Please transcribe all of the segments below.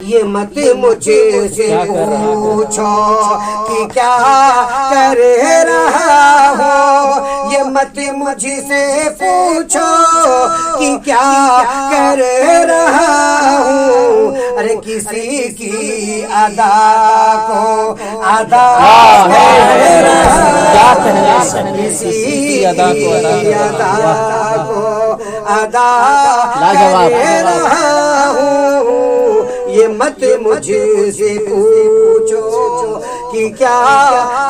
یہ مت مجھ سے پوچھو کہ کیا کر رہا ہو، یہ مت مجھ سے پوچھو کہ کیا کر رہا ہوں، ارے کسی کی ادا کو ادا کر رہا ہوں، کسی کی ادا کو ادا کر رہا ہوں، یہ مت مجھ سے پوچھو کہ کیا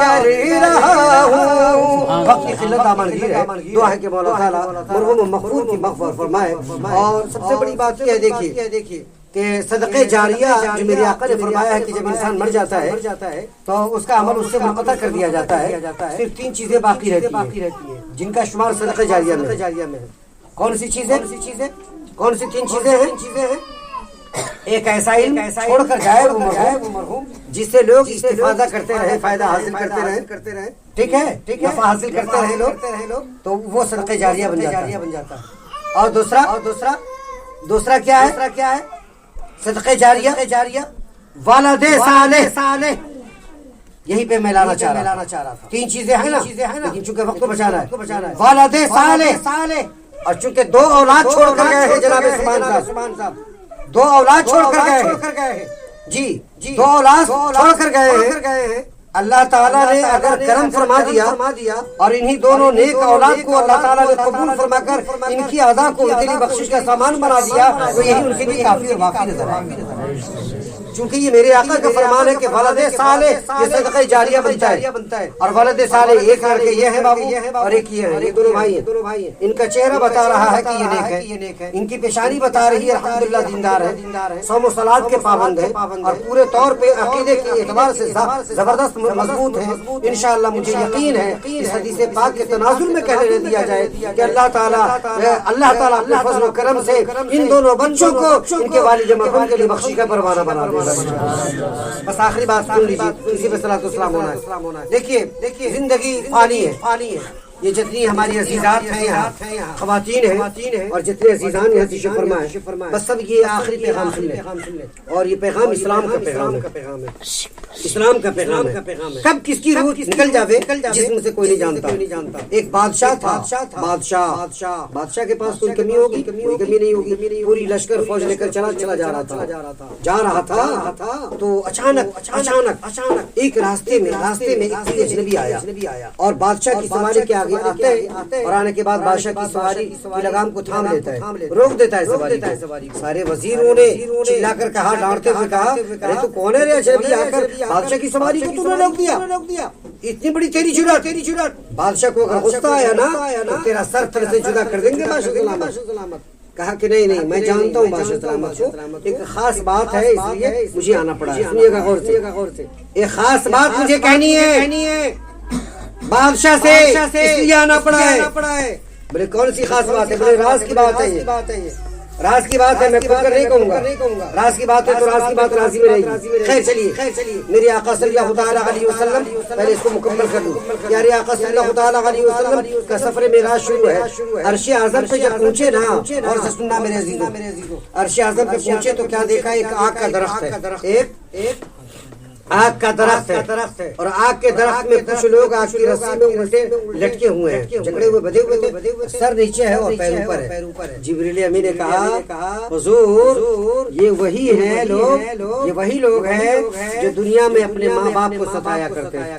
کر رہا ہوں۔ وقت کی قلت آمانگیر ہے، دعا ہے کہ مولا تعالیٰ مرحوم مغفور کی مغفرت فرمائے۔ اور سب سے بڑی بات یہ ہے دیکھیے کہ صدقہ جاریہ جو میرے آقا نے فرمایا ہے کہ جب انسان مر جاتا ہے تو اس کا عمل اس سے منقطع کر دیا جاتا ہے، صرف 3 چیزیں باقی رہتی ہیں جن کا شمار صدقہ جاریہ میں ہے۔ کون سی چیزیں؟ کون سی 3 چیزیں ہیں؟ ایک ایسا علم چھوڑ کر جائے وہ مرحوم جس سے لوگ استفادہ کرتے رہے، فائدہ حاصل کرتے رہے، ٹھیک ہے، نفع حاصل کرتے رہے لوگ، تو وہ صدقہ جاریہ بن جاتا ہے۔ اور دوسرا کیا ہے؟ صدقہ جاریہ والد صالح، یہی پہ میں لانا چاہ رہا تھا۔ 3 چیزیں ہیں نا، لیکن چونکہ وقت کو بچانا ہے، والد صالح، اور چونکہ 2 اولاد چھوڑ کر گئے ہیں جناب سبحان صاحب، 2 اولاد چھوڑ کر گئے ہیں، جی 2 اولاد چھوڑ کر گئے ہیں۔ اللہ تعالیٰ نے اگر کرم فرما دیا اور انہی دونوں نیک اولاد کو اللہ تعالیٰ نے قبول فرما کر ان کی ادا کو ان کے لیے بخشش کا سامان بنا دیا تو یہی ان کے لیے کافی اور واقعی نظر آئے، چونکہ یہ میرے آقا کا فرمان ہے کہ ولد صالح یہ صدقہ جاریہ بنتا ہے، اور ولد صالح ایک لڑکے یہ ہے بابو اور ایک یہ ہے، یہ دونوں بھائی ہیں۔ ان کا چہرہ بتا رہا ہے کہ یہ نیک ہے، ان کی پیشانی بتا رہی ہے الحمدللہ دیندار ہے، صوم و صلات کے پابند ہے، اور پورے طور پہ عقیدے کے اعتبار سے زبردست مضبوط ہے۔ انشاءاللہ مجھے یقین ہے اس حدیث پاک کے تناظر میں کہنے دیا جائے کہ اللہ تعالیٰ اپنے فضل و کرم سے ان دونوں بچوں کو ان کے والد مرحوم کے لیے بخشی کا پروانہ بنا دے۔ بس آخری بات سن لیجیے، اسی پہ صلاۃ والسلام ہونا ہے۔ دیکھیے زندگی فانی ہے، یہ جتنی ہماری عزیزات ہیں یہاں خواتین ہیں اور جتنے عزیزان یہاں تشریف فرمائے، بس سب یہ آخری پیغام سن لیں، اور یہ پیغام اسلام کا پیغام ہے، اسلام کا پیغام ہے۔ کب کس کی روح نکل جاوے جسم سے کوئی نہیں جانتا۔ ایک بادشاہ تھا، بادشاہ کے پاس کوئی کمی ہوگی؟ کوئی کمی نہیں ہوگی، پوری لشکر فوج لے کر چلا جا رہا تھا تو اچانک ایک راستے میں ایک اجنبی آیا اور بادشاہ کی سواری کے آگے آتے ہیں، اور آنے کے بعد بادشاہ کی سواری کی لگام کو تھام لیتا ہے، روک دیتا ہے سواری کو۔ سارے وزیروں نے چلا کر کہا، ڈانٹتے ہوئے کہا، ارے تو کون ہے رے اجنبی آ کر بادشاہ کی سواری کو تو نے روک دیا، اتنی بڑی تیری جرات۔ بادشاہ کو اگر غصہ آیا نا تو تیرا سر تھر سے جدا کر دیں گے بادشاہ سلامت۔ کہا کہ نہیں میں جانتا ہوں بادشاہ سلامت کو، ایک خاص بات ہے اس لیے مجھے آنا پڑا۔ سنیے گا غور سے، ایک خاص بات مجھے کہنی ہے بادشاہ سے، اس لیے آنا پڑا ہے۔ بولے کون سی خاص بات ہے؟ بولے راز کی بات ہے، یہ راز کی بات ہے، میں کھل کر نہیں کہوں گا، راز کی بات ہے تو راز کی بات راضی میں رہے گی۔ خیر چلیے، میرے آقا صلی اللہ تعالیٰ علیہ وسلم، پہلے اس کو مکمل کر لوں۔ پیارے آقا صلی اللہ تعالیٰ علیہ وسلم کا سفر معراج شروع ہے۔ عرش اعظم پہ جب پہنچے نا، اور سننا میرے عزیزوں، عرش اعظم پہ پہنچے تو کیا دیکھا؟ ایک آگ کا درخت ہے، ایک آگ کا درخت ہے، اور آگ کے درخت میں کچھ لوگ آگ کی رسی میں الٹے لٹکے ہوئے ہیں، جکڑے ہوئے بدے ہوئے، سر نیچے ہے اور پیر اوپر ہے۔ جبریل امین نے کہا، حضور یہ وہی لوگ ہیں جو دنیا میں اپنے ماں باپ کو ستایا کرتے ہیں،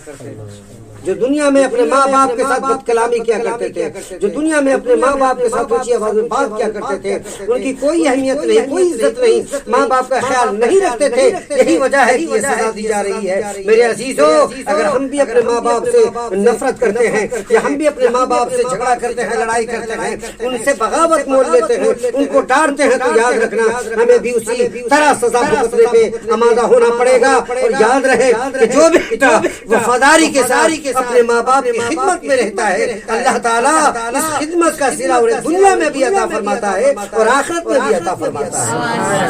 جو دنیا میں اپنے ماں باپ کے ساتھ بد کلامی کیا کرتے تھے، جو دنیا میں اپنے ماں باپ کے ساتھ اونچی آواز میں بات کیا کرتے تھے، ان کی کوئی اہمیت نہیں، کوئی عزت نہیں، ماں باپ کا خیال نہیں رکھتے تھے۔ یہی وجہ ہے کہ یہ سزا دی جا رہی ہے۔ میرے عزیزو، اگر ہم بھی اپنے ماں باپ سے نفرت کرتے ہیں یا ہم بھی اپنے ماں باپ سے جھگڑا کرتے ہیں، لڑائی کرتے ہیں، ان سے بغاوت مول لیتے ہیں، ان کو ڈانٹتے ہیں، تو یاد رکھنا ہمیں بھی اسی طرح سزا بھگتنے پہ آمادہ ہونا پڑے گا۔ اور یاد رہے کہ جو بھی وفاداری کے ساتھ اپنے ماں باپ کی خدمت میں رہتا ہے، اللہ تعالیٰ اس خدمت کا صلہ انہیں دنیا میں بھی عطا فرماتا ہے اور آخرت میں بھی عطا فرماتا ہے۔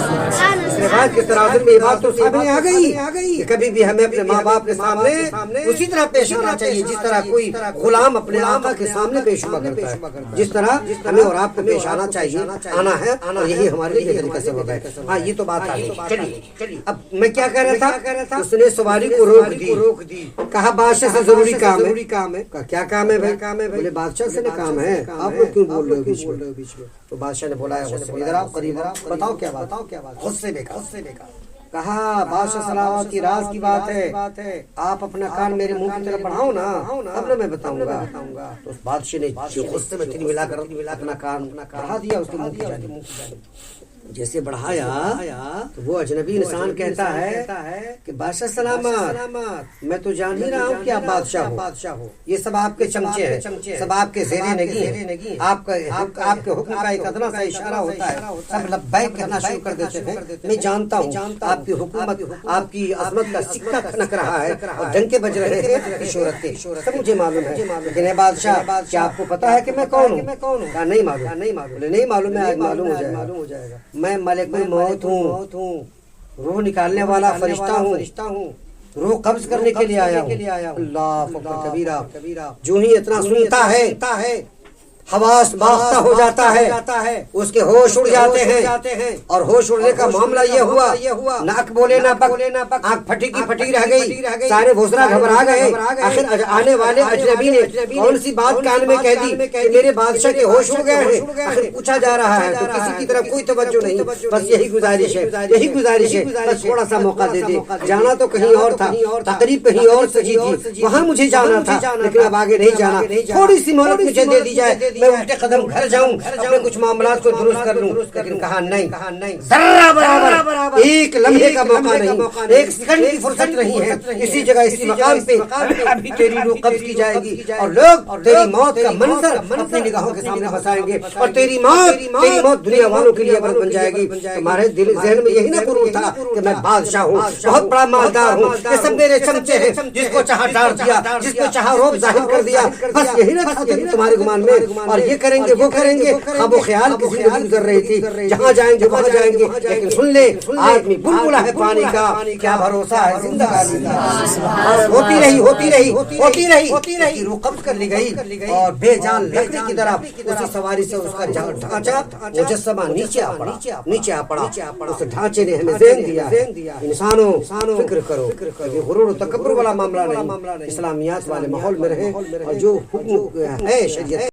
اس روایت کے تناظر میں یہ بات تو سامنے آ گئی کہ کبھی بھی ہمیں اپنے ماں باپ کے سامنے اسی طرح پیش آنا چاہیے جس طرح کوئی غلام اپنے آقا کے سامنے پیش ہوا کرتا ہے، جس طرح ہمیں اور آپ کو پیش آنا چاہیے، آنا ہے، اور یہی ہمارے لیے بہتری کا سبب ہے۔ ہاں یہ تو بات آ گئی۔ چلیے اب میں کیا کہہ رہا تھا، اس نے سواری کو روک دی، کہا بادشاہ سے ضروری کام ہے۔ کہا کیا کام ہے بھائی؟ بولے بادشاہ سے کام ہے، آپ لوگ کیوں بول رہے ہو بیچ میں؟ تو بادشاہ نے بولا ادھر آؤ، قریب آؤ، بتاؤ کیا بات، غصے میں کہا بادشاہ سلامت کی راز کی بات ہے، آپ اپنا کان میرے منہ کی طرف بڑھاؤ نا، اب نہ میں بتاؤں گا۔ تو اس بادشاہ نے جو غصے میں تین ملا کر اپنا کان بڑھا دیا اس کے منہ کی جانب۔ جیسے بڑھایا تو وہ اجنبی انسان کہتا ہے کہ بادشاہ سلامت، میں تو جان ہی رہا ہوں کہ آپ بادشاہ ہو، یہ سب آپ کے چمچے ہیں، سب آپ کے زیر نگی ہیں، آپ کے حکم کا ایک ادنا سا اشارہ ہوتا ہے، سب لبیک کہنا شروع کر دیتے ہیں۔ میں جانتا ہوں آپ کی حکومت، آپ کی عظمت کا سکہ کھنک رہا ہے اور ڈنکے بج رہے ہیں شہرت کے، سب مجھے معلوم ہے، لیکن اے بادشاہ کیا آپ کو پتا ہے کہ میں کون ہوں؟ کہا نہیں معلوم ہے، آج معلوم ہو جائے گا۔ میں ملک الموت ہوں، روح نکالنے والا فرشتہ ہوں، روح قبض کرنے کے لیے آیا ہوں۔ اللہ اکبر کبیرہ۔ جو ہی اتنا سنتا ہے حواس باختہ ہو جاتا ہے، اس کے ہوش اڑ جاتے ہیں، اور ہوش اڑنے کا معاملہ یہ ہوا ناک بولے نہ پک، آنکھ پھٹی کی پھٹی رہ گئی، سارے بھوسرا گھبرا گئے۔ آخر آنے والے اجنبی نے کون سی بات کان میں کہہ دی کہ میرے بادشاہ کے ہوش اڑ گئے ہیں؟ آخر پوچھا جا رہا ہے تو کسی کی طرف کوئی توجہ نہیں، بس یہی گزارش ہے بس تھوڑا سا موقع دے دے۔ جانا تو کہیں اور تھا، تقریب کہیں اور سجی تھی، وہاں مجھے جانا تھا، لیکن اب آگے نہیں جانا، تھوڑی سی مہلت مجھے دے دی جائے، میں الٹے قدم گھر جاؤں، اپنے کچھ معاملات کو درست کر لوں۔ لیکن کہا نہیں، ذرہ برابر ایک لمحے کا موقع نہیں، ایک سیکنڈ کی فرصت نہیں ہے، اسی جگہ اسی مقام پہ ابھی تیری روح قبض کی جائے گی، اور لوگ تیری موت کا منظر اپنی نگاہوں کے سامنے بسائیں گے، اور تیری موت دنیا والوں کے لیے عبرت بن جائے گی۔ تمہارے دل ذہن میں یہی نہ غرور تھا کہ میں بادشاہ ہوں، بہت بڑا مالدار ہوں، یہ سب میرے چمچے ہیں، جس کو چاہا ڈال دیا، جس کو چاہا روب ظاہر کر دیا، بس یہی نہ تھا تمہارے گمان میں، اور یہ کریں گے وہ کریں گے، اب وہ خیال کی زندگی گزر رہی تھی، جہاں جائیں گے وہاں جائیں گے۔ لیکن سن لے، آدمی بلبلا ہے پانی کا، کیا بھروسہ ہے زندگانی کا۔ ہوتی رہی، روح قبض کر لی گئی، اور بے جان لکڑی کی طرح اسی سواری سے اس کا ڈھانچہ مجسمہ نیچے آ پڑا۔ اس ڈھانچے نے ہمیں ذہن دیا، انسانوں فکر کرو، یہ غرور و تکبر والا معاملہ نہیں، اسلامیات والے ماحول میں رہیں، اور جو حکم ہے شریعت